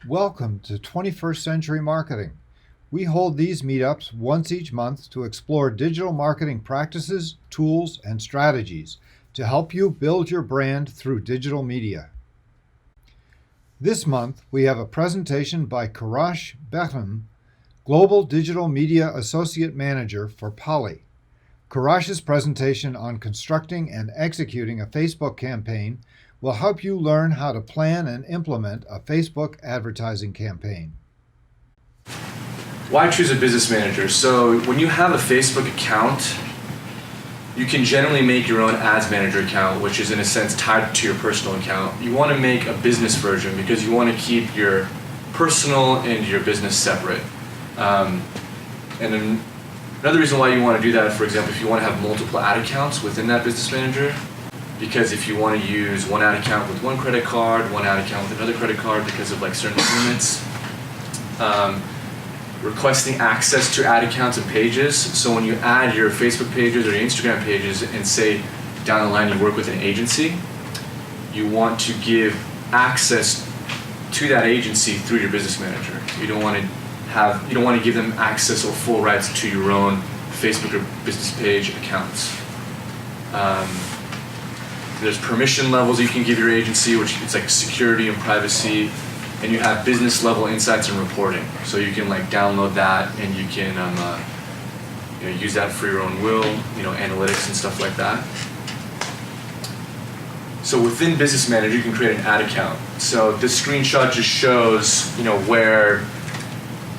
Welcome to 21st Century Marketing. We hold these meetups once each month to explore digital marketing practices, tools, and strategies to help you build your brand through digital media. This month, we have a presentation by Kourosh Behnam, Global Digital Media Associate Manager for Poly. Kourosh's presentation on constructing and executing a Facebook campaign will help you learn how to plan and implement a Facebook advertising campaign. Why choose a business manager? So when you have a Facebook account, you can generally make your own ads manager account, which is in a sense tied to your personal account. You want to make a business version because you want to keep your personal and your business separate. And then another reason why you want to do that, for example, if you want to have multiple ad accounts within that business manager, because if you want to use one ad account with one credit card, one ad account with another credit card because of like certain limits, requesting access to ad accounts and pages. So when you add your Facebook pages or your Instagram pages and say down the line you work with an agency, you want to give access to that agency through your business manager. You don't want to give them access or full rights to your own Facebook or business page accounts. There's permission levels you can give your agency, which it's like security and privacy, and you have business level insights and reporting. So you can like download that and you can use that for your own will, analytics and stuff like that. So within Business Manager, you can create an ad account. So this screenshot just shows where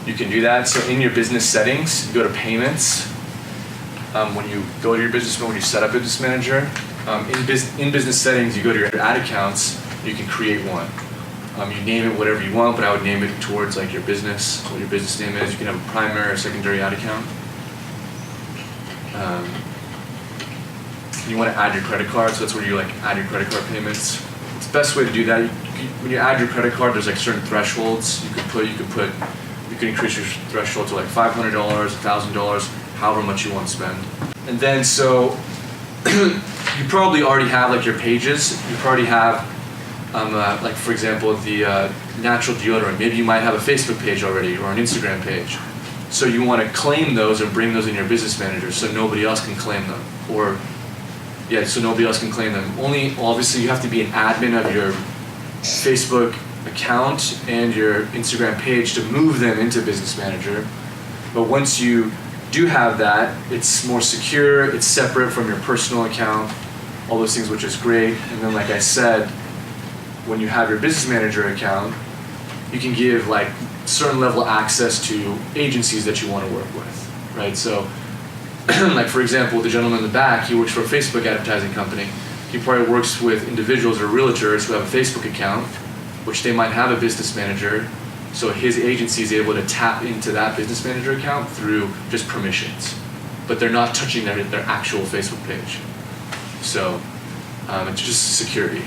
you can do that. So in your business settings, you go to payments. When you go to your business, when you set up Business Manager, in business settings, you go to your ad accounts, you can create one. You name it whatever you want, but I would name it towards like your business, what your business name is. You can have a primary or secondary ad account. You want to add your credit card, so that's where you add your credit card payments. It's the best way to do that. When you add your credit card, there's like certain thresholds. You can increase your threshold to like $500, $1,000, however much you want to spend. And then so you probably already have like your pages. You probably have like for example the natural deodorant. Maybe you might have a Facebook page already or an Instagram page. So you want to claim those and bring those in your business manager so nobody else can claim them. So nobody else can claim them. Only obviously you have to be an admin of your Facebook account and your Instagram page to move them into Business Manager. But once you do have that, it's more secure, it's separate from your personal account, all those things, which is great. And then like I said, when you have your Business Manager account, you can give like certain level access to agencies that you want to work with, right? So like for example, the gentleman in the back, he works for a Facebook advertising company. He probably works with individuals or realtors who have a Facebook account, which they might have a business manager. So his agency is able to tap into that business manager account through just permissions, but they're not touching their actual Facebook page. So it's just security.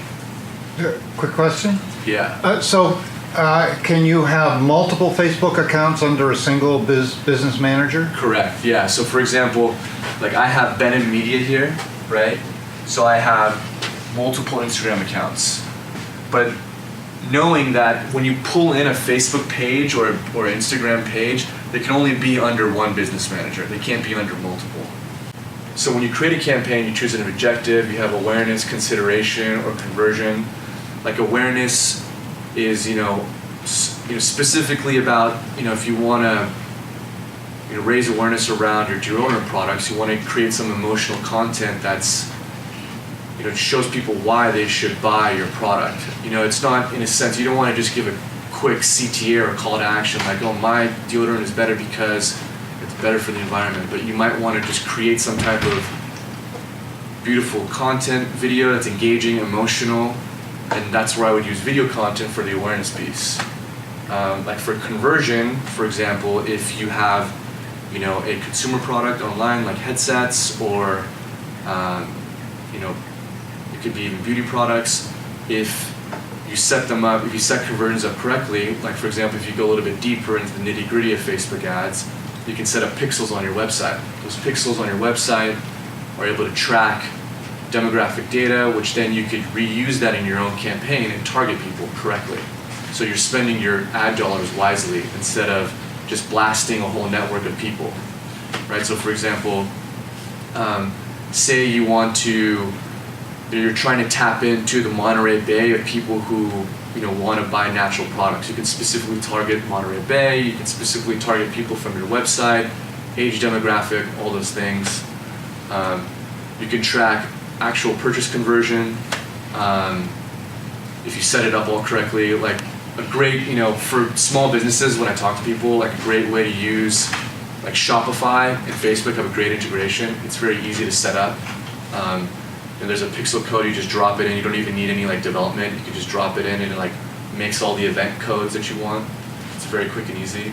Quick question? Yeah. Can you have multiple Facebook accounts under a single business manager? Correct, yeah. So for example, like I have Behnam Media here, right? So I have multiple Instagram accounts. But knowing that when you pull in a Facebook page or Instagram page, they can only be under one business manager. They can't be under multiple. So when you create a campaign, you choose an objective, you have awareness, consideration, or conversion. Like awareness is, specifically about, if you want to raise awareness around your deodorant products, you want to create some emotional content that's, shows people why they should buy your product. It's not, in a sense, you don't want to just give a quick CTA or call to action like, oh, my deodorant is better because it's better for the environment. But you might want to just create some type of beautiful content, video that's engaging, emotional, and that's where I would use video content for the awareness piece. Like for conversion, for example, if you have, a consumer product online like headsets or, it could be even beauty products. If you set them up, if you set conversions up correctly, like for example, if you go a little bit deeper into the nitty-gritty of Facebook ads, you can set up pixels on your website. Those pixels on your website are able to track demographic data, which then you could reuse that in your own campaign and target people correctly. So you're spending your ad dollars wisely instead of just blasting a whole network of people, right? So for example, say you want to, you're trying to tap into the Monterey Bay of people who want to buy natural products. You can specifically target Monterey Bay. You can specifically target people from your website, age demographic, all those things. You can track actual purchase conversion if you set it up all correctly. Like a great, for small businesses, when I talk to people, like a great way to use like Shopify and Facebook have a great integration. It's very easy to set up. And there's a pixel code, you just drop it in. You don't even need any like development. You can just drop it in and it like makes all the event codes that you want. It's very quick and easy.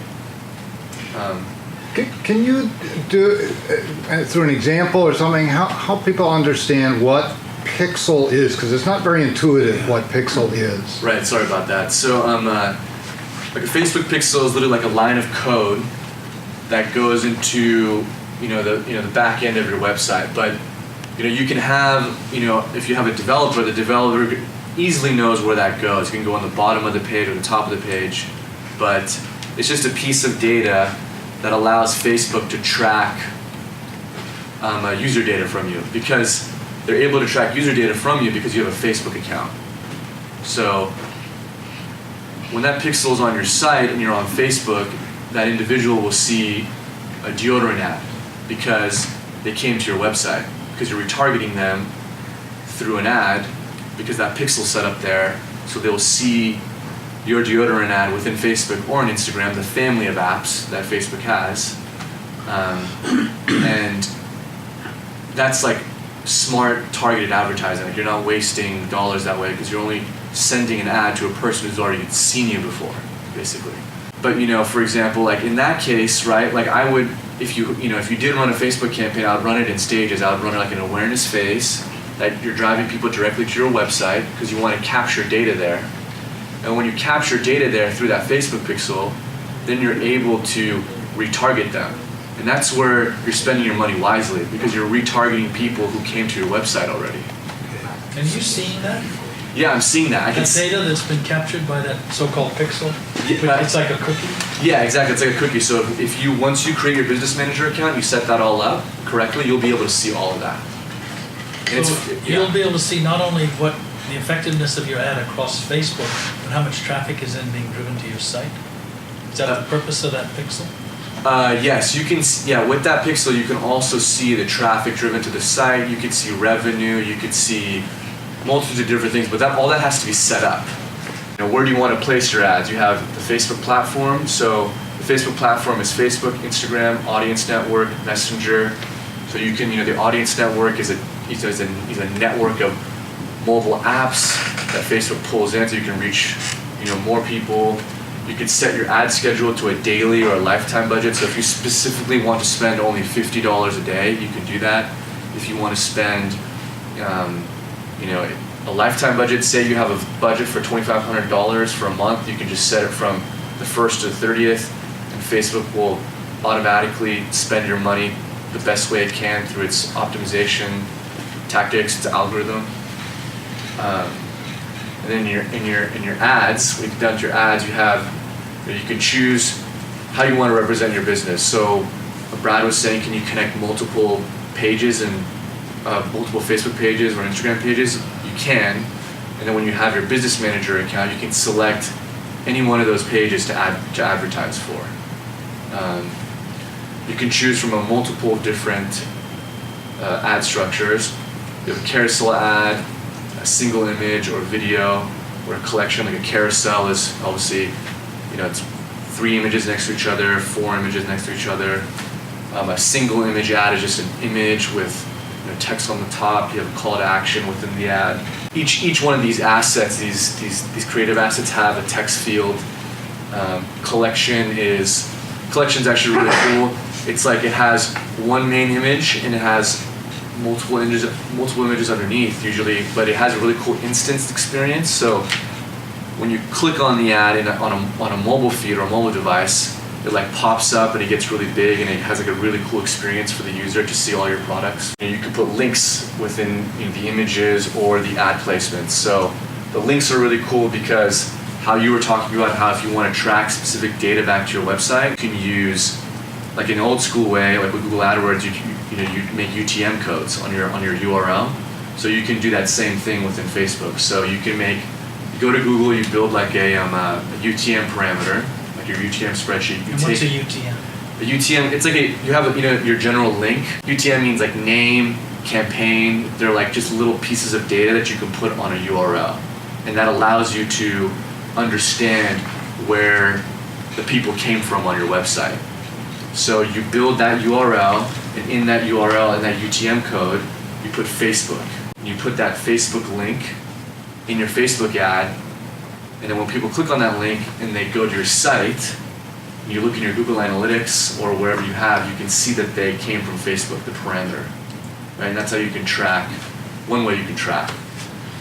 Can you do, through an example or something, how people understand what pixel is? Because it's not very intuitive what pixel is. Right, sorry about that. So like a Facebook pixel is literally like a line of code that goes into the back end of your website. But you can have, if you have a developer, the developer easily knows where that goes. It can go on the bottom of the page or the top of the page, but it's just a piece of data that allows Facebook to track user data from you, because they're able to track user data from you because you have a Facebook account. So when that pixel is on your site and you're on Facebook, that individual will see a deodorant ad because they came to your website, because you're retargeting them through an ad because that pixel's set up there, so they'll see your deodorant ad within Facebook or on Instagram, the family of apps that Facebook has. And that's like smart targeted advertising. Like you're not wasting dollars that way because you're only sending an ad to a person who's already seen you before, basically. But for example, like in that case, right, like I would, if you did run a Facebook campaign, I would run it in stages. I would run it like an awareness phase that you're driving people directly to your website because you want to capture data there. And when you capture data there through that Facebook pixel, then you're able to retarget them. And that's where you're spending your money wisely, because you're retargeting people who came to your website already. Are you seeing that? Yeah, I'm seeing that. That data that's been captured by that so-called pixel? Yeah, it's like a cookie? Yeah, exactly. It's like a cookie. So once you create your business manager account, you set that all up correctly, you'll be able to see all of that. And so you'll be able to see not only what the effectiveness of your ad across Facebook, but how much traffic is then being driven to your site? Is that the purpose of that pixel? Yes, you can. Yeah, with that pixel, you can also see the traffic driven to the site. You can see revenue. You can see multitudes of different things. But all that has to be set up. Where do you want to place your ads? You have the Facebook platform. So the Facebook platform is Facebook, Instagram, Audience Network, Messenger. So you can, the Audience Network is a network of mobile apps that Facebook pulls in, so you can reach, more people. You could set your ad schedule to a daily or a lifetime budget. So if you specifically want to spend only $50 a day, you can do that. If you want to spend, a lifetime budget, say you have a budget for $2,500 for a month, you can just set it from the 1st to the 30th, and Facebook will automatically spend your money the best way it can through its optimization tactics, its algorithm. And then in your ads, when you've done your ads, you can choose how you want to represent your business. So Brad was saying, can you connect multiple pages and multiple Facebook pages or Instagram pages? You can. And then when you have your business manager account, you can select any one of those pages to advertise for. You can choose from a multiple different ad structures. You have a carousel ad, a single image or video, or a collection. Like a carousel is obviously, it's 3 images next to each other, 4 images next to each other. A single image ad is just an image with text on the top. You have a call to action within the ad. Each one of these assets, these creative assets, have a text field. Collection's actually really cool. It's like it has one main image and it has multiple images underneath usually, but it has a really cool instanced experience. So when you click on the ad on a mobile feed or a mobile device, it like pops up and it gets really big and it has like a really cool experience for the user to see all your products. You can put links within the images or the ad placements. So the links are really cool because how you were talking about how if you want to track specific data back to your website, you can use like an old school way, like with Google AdWords, you make UTM codes on your URL. So you can do that same thing within Facebook. So you can you go to Google, you build like a UTM parameter, like your UTM spreadsheet. And what's a UTM? A UTM, it's like you have your general link. UTM means like name, campaign. They're like just little pieces of data that you can put on a URL, and that allows you to understand where the people came from on your website. So you build that URL, and in that URL and that UTM code, you put Facebook. And you put that Facebook link in your Facebook ad, and then when people click on that link and they go to your site, and you look in your Google Analytics or wherever you have, you can see that they came from Facebook, the parameter. Right? And that's how you can track, one way you can track.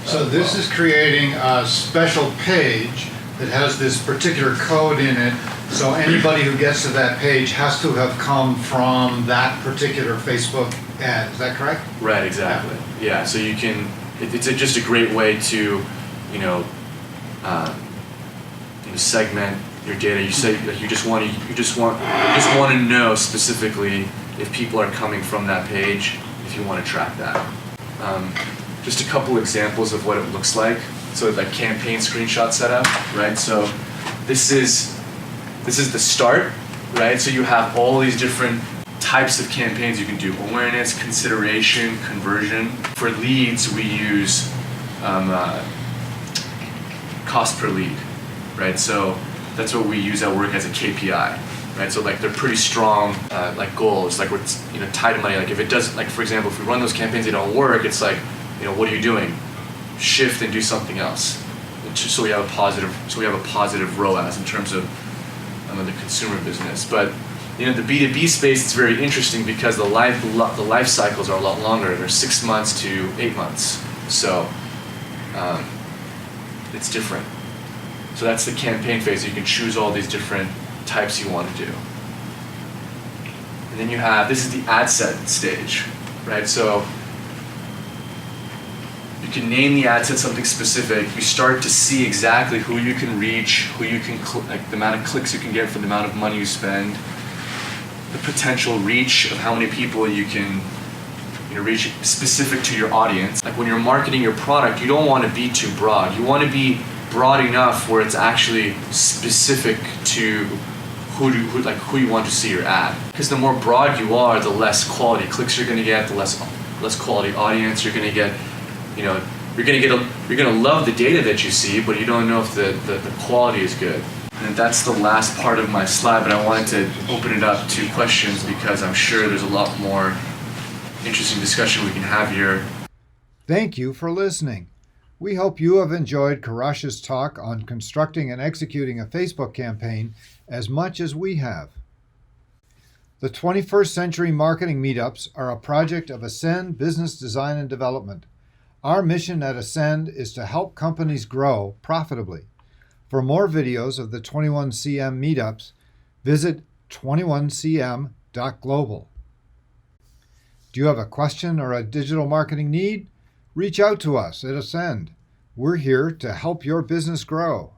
So this is creating a special page that has this particular code in it, so anybody who gets to that page has to have come from that particular Facebook ad. Is that correct? Right, exactly. Yeah, so you can, it's just a great way to, segment your data. You say that you just want to know specifically if people are coming from that page, if you want to track that. Just a couple examples of what it looks like. So that campaign screenshot setup, right? So this is the start, right? So you have all these different types of campaigns you can do: awareness, consideration, conversion. For leads, we use cost per lead, right? So that's what we use at work as a KPI, right? So like they're pretty strong like goals, like we're tied to money. Like if it does, like for example, if we run those campaigns, they don't work. It's like, what are you doing? Shift and do something else. So we have a positive ROAS in terms of the consumer business. But the B2B space is very interesting because the life cycles are a lot longer. They're 6 months to 8 months. So it's different. So that's the campaign phase. You can choose all these different types you want to do. And then this is the ad set stage, right? So you can name the ad set something specific. You start to see exactly who you can reach, who you can like the amount of clicks you can get for the amount of money you spend, the potential reach of how many people you can reach specific to your audience. Like when you're marketing your product, you don't want to be too broad. You want to be broad enough where it's actually specific to who you want to see your ad. Because the more broad you are, the less quality clicks you're going to get, the less quality audience you're going to get. You're gonna love the data that you see, but you don't know if the quality is good. And that's the last part of my slide, but I wanted to open it up to questions because I'm sure there's a lot more interesting discussion we can have here. Thank you for listening. We hope you have enjoyed Kourosh's talk on constructing and executing a Facebook campaign as much as we have. The 21st Century Marketing Meetups are a project of Ascend Business Design and Development. Our mission at Ascend is to help companies grow profitably. For more videos of the 21CM meetups, visit 21cm.global. Do you have a question or a digital marketing need? Reach out to us at Ascend. We're here to help your business grow.